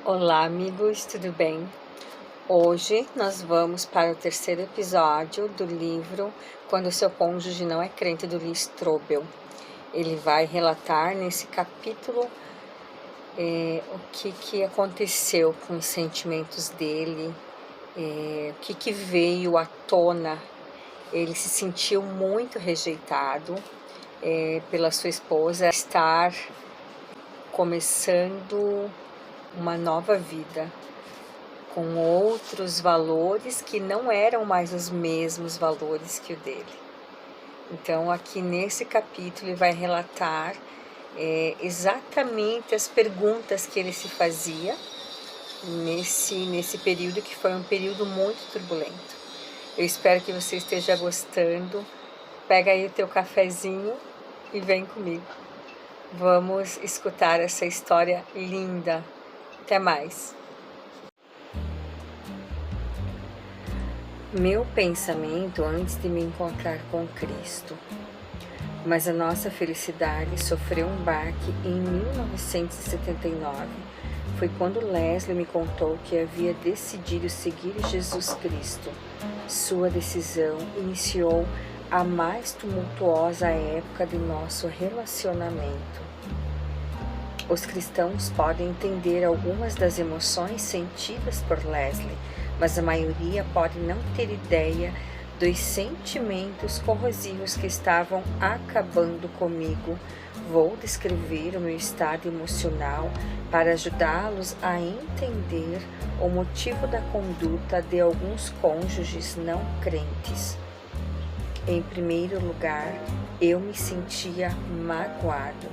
Olá, amigos, tudo bem? Hoje nós vamos para o terceiro episódio do livro Quando Seu Cônjuge Não é Crente, do Lee Strobel. Ele vai relatar nesse capítulo o que aconteceu com os sentimentos dele, o que veio à tona. Ele se sentiu muito rejeitado pela sua esposa, estar começando uma nova vida, com outros valores que não eram mais os mesmos valores que o dele. Então, aqui nesse capítulo, ele vai relatar exatamente as perguntas que ele se fazia nesse período, que foi um período muito turbulento. Eu espero que você esteja gostando. Pega aí o teu cafezinho e vem comigo. Vamos escutar essa história linda. Até mais. Meu pensamento antes de me encontrar com Cristo. Mas a nossa felicidade sofreu um baque em 1979. Foi quando Leslie me contou que havia decidido seguir Jesus Cristo. Sua decisão iniciou a mais tumultuosa época de nosso relacionamento. Os cristãos podem entender algumas das emoções sentidas por Leslie, mas a maioria pode não ter ideia dos sentimentos corrosivos que estavam acabando comigo. Vou descrever o meu estado emocional para ajudá-los a entender o motivo da conduta de alguns cônjuges não crentes. Em primeiro lugar, eu me sentia magoado.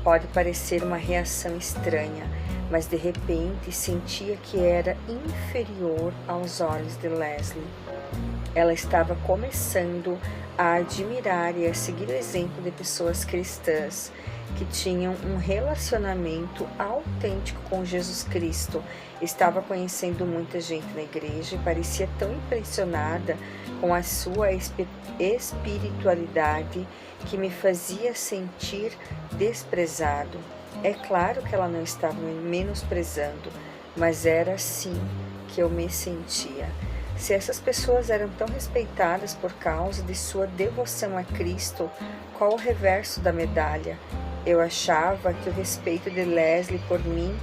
Pode parecer uma reação estranha, mas de repente sentia que era inferior aos olhos de Leslie. Ela estava começando a admirar e a seguir o exemplo de pessoas cristãs que tinham um relacionamento autêntico com Jesus Cristo. Estava conhecendo muita gente na igreja e parecia tão impressionada com a sua espiritualidade que me fazia sentir desprezado. É claro que ela não estava me menosprezando, mas era assim que eu me sentia. Se essas pessoas eram tão respeitadas por causa de sua devoção a Cristo, qual o reverso da medalha? Eu achava que o respeito de Leslie por mim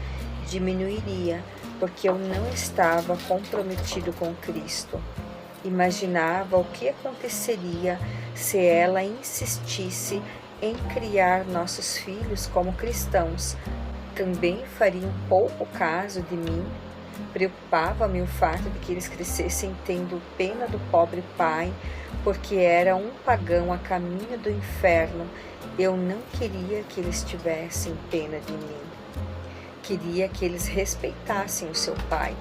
diminuiria, porque eu não estava comprometido com Cristo. Imaginava o que aconteceria se ela insistisse em criar nossos filhos como cristãos. Também faria um pouco caso de mim. Preocupava-me o fato de que eles crescessem tendo pena do pobre pai, porque era um pagão a caminho do inferno. Eu não queria que eles tivessem pena de mim. Queria que eles respeitassem o seu pai.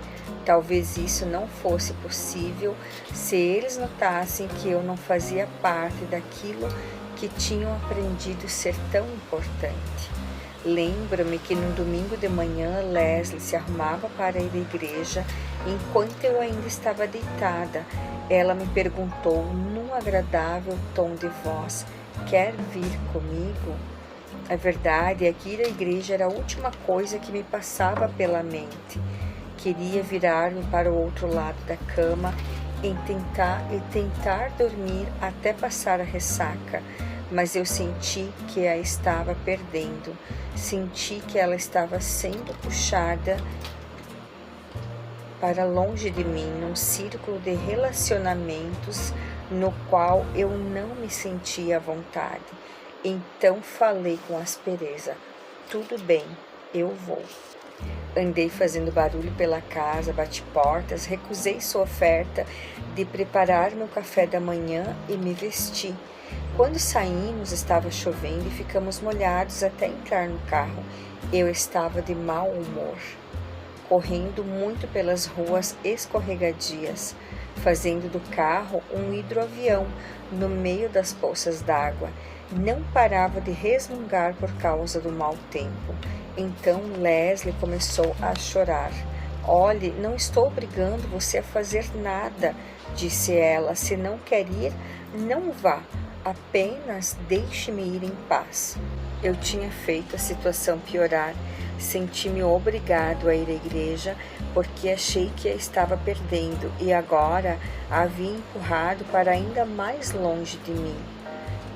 Talvez isso não fosse possível se eles notassem que eu não fazia parte daquilo que tinham aprendido ser tão importante. Lembro-me que num domingo de manhã Leslie se arrumava para ir à igreja. Enquanto eu ainda estava deitada, ela me perguntou num agradável tom de voz: "Quer vir comigo?" A verdade é que ir à igreja era a última coisa que me passava pela mente. Queria virar-me para o outro lado da cama e tentar dormir até passar a ressaca, mas eu senti que a estava perdendo. Senti que ela estava sendo puxada para longe de mim, num círculo de relacionamentos no qual eu não me sentia à vontade. Então falei com aspereza: "Tudo bem, eu vou." Andei fazendo barulho pela casa, bati portas, recusei sua oferta de preparar meu café da manhã e me vesti. Quando saímos, estava chovendo e ficamos molhados até entrar no carro. Eu estava de mau humor, correndo muito pelas ruas escorregadias, fazendo do carro um hidroavião no meio das poças d'água. Não parava de resmungar por causa do mau tempo. Então Leslie começou a chorar. "Olhe, não estou obrigando você a fazer nada", disse ela. "Se não quer ir, não vá. Apenas deixe-me ir em paz." Eu tinha feito a situação piorar. Senti-me obrigado a ir à igreja porque achei que a estava perdendo e agora a havia empurrado para ainda mais longe de mim.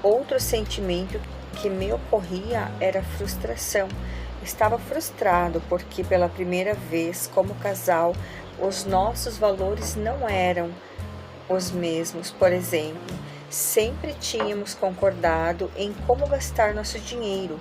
Outro sentimento que me ocorria era frustração. Estava frustrado porque pela primeira vez, como casal, os nossos valores não eram os mesmos. Por exemplo, sempre tínhamos concordado em como gastar nosso dinheiro.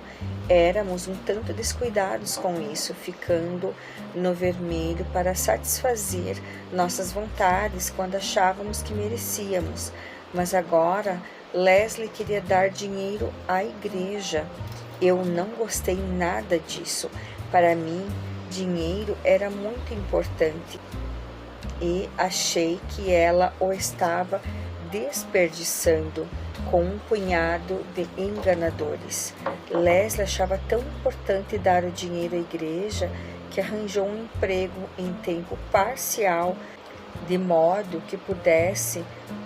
Éramos um tanto descuidados com isso, ficando no vermelho para satisfazer nossas vontades quando achávamos que merecíamos. Mas agora Leslie queria dar dinheiro à igreja. Eu não gostei nada disso. Para mim, dinheiro era muito importante e achei que ela o estava desperdiçando com um punhado de enganadores. Leslie achava tão importante dar o dinheiro à igreja que arranjou um emprego em tempo parcial de modo que pudesse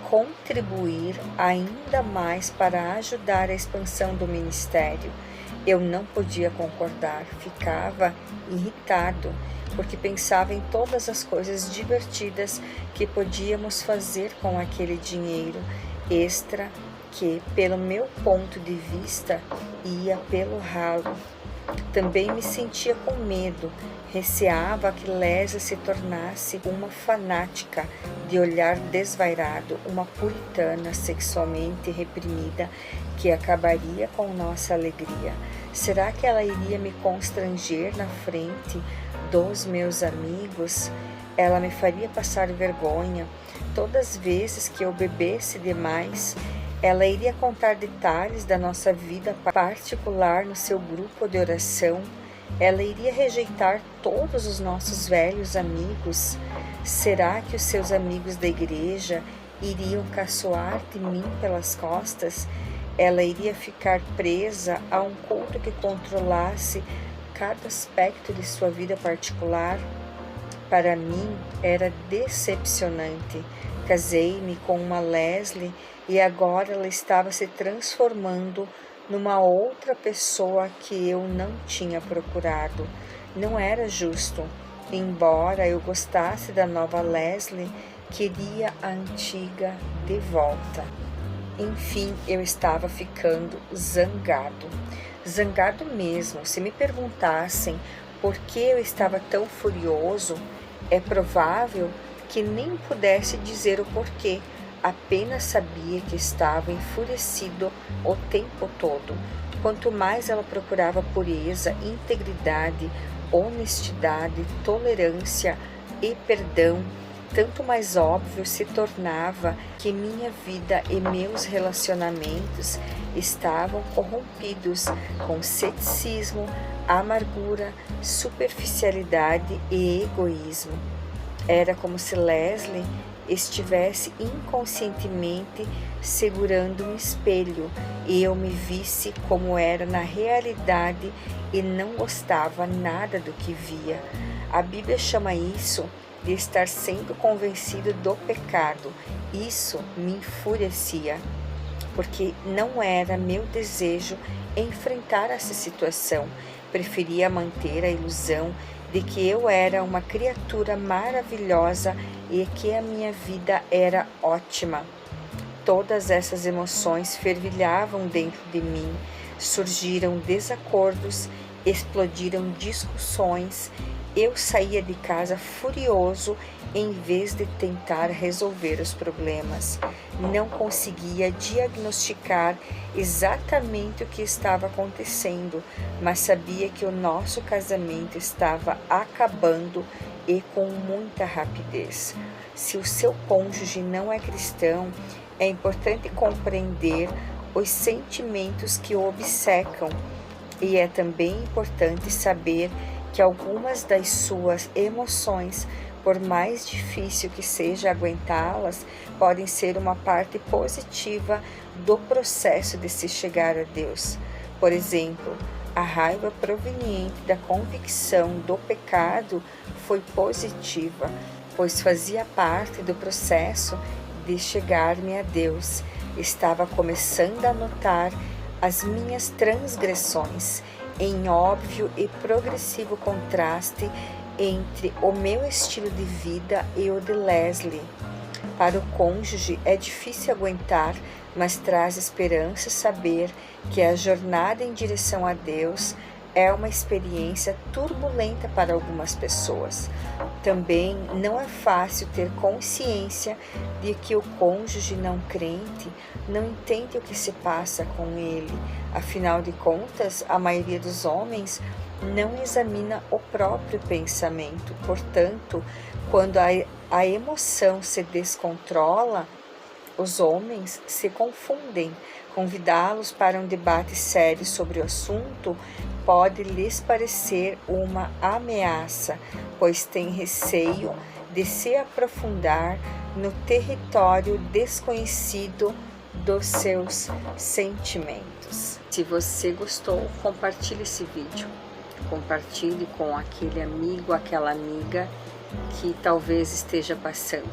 contribuir ainda mais para ajudar a expansão do ministério. Eu não podia concordar, ficava irritado, porque pensava em todas as coisas divertidas que podíamos fazer com aquele dinheiro extra que, pelo meu ponto de vista, ia pelo ralo. Também me sentia com medo, receava que Leslie se tornasse uma fanática de olhar desvairado, uma puritana sexualmente reprimida que acabaria com nossa alegria. Será que ela iria me constranger na frente dos meus amigos? Ela me faria passar vergonha todas as vezes que eu bebesse demais. Ela iria contar detalhes da nossa vida particular no seu grupo de oração. Ela iria rejeitar todos os nossos velhos amigos. Será que os seus amigos da igreja iriam caçoar de mim pelas costas? Ela iria ficar presa a um culto que controlasse cada aspecto de sua vida particular? Para mim era decepcionante. Casei-me com uma Leslie e agora ela estava se transformando numa outra pessoa que eu não tinha procurado. Não era justo. Embora eu gostasse da nova Leslie, queria a antiga de volta. Enfim, eu estava ficando zangado. Zangado mesmo. Se me perguntassem por que eu estava tão furioso, é provável que nem pudesse dizer o porquê. Apenas sabia que estava enfurecido o tempo todo. Quanto mais ela procurava pureza, integridade, honestidade, tolerância e perdão, tanto mais óbvio se tornava que minha vida e meus relacionamentos estavam corrompidos com ceticismo, amargura, superficialidade e egoísmo. Era como se Leslie estivesse inconscientemente segurando um espelho e eu me visse como era na realidade e não gostava nada do que via. A Bíblia chama isso de estar sempre convencido do pecado. Isso me enfurecia, porque não era meu desejo enfrentar essa situação. Preferia manter a ilusão de que eu era uma criatura maravilhosa e que a minha vida era ótima. Todas essas emoções fervilhavam dentro de mim, surgiram desacordos, explodiram discussões. Eu saía de casa furioso em vez de tentar resolver os problemas. Não conseguia diagnosticar exatamente o que estava acontecendo, mas sabia que o nosso casamento estava acabando e com muita rapidez. Se o seu cônjuge não é cristão, é importante compreender os sentimentos que o obcecam e é também importante saber que algumas das suas emoções, por mais difícil que seja aguentá-las, podem ser uma parte positiva do processo de se chegar a Deus. Por exemplo, a raiva proveniente da convicção do pecado foi positiva, pois fazia parte do processo de chegar-me a Deus. Estava começando a notar as minhas transgressões em óbvio e progressivo contraste entre o meu estilo de vida e o de Leslie. Para o cônjuge é difícil aguentar, mas traz esperança saber que a jornada em direção a Deus é uma experiência turbulenta para algumas pessoas. Também não é fácil ter consciência de que o cônjuge não crente não entende o que se passa com ele. Afinal de contas, a maioria dos homens não examina o próprio pensamento. Portanto, quando a emoção se descontrola, os homens se confundem. Convidá-los para um debate sério sobre o assunto pode lhes parecer uma ameaça, pois têm receio de se aprofundar no território desconhecido dos seus sentimentos. Se você gostou, compartilhe esse vídeo. Compartilhe com aquele amigo, aquela amiga que talvez esteja passando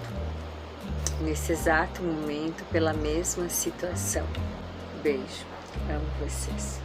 nesse exato momento pela mesma situação. Beijo, amo vocês.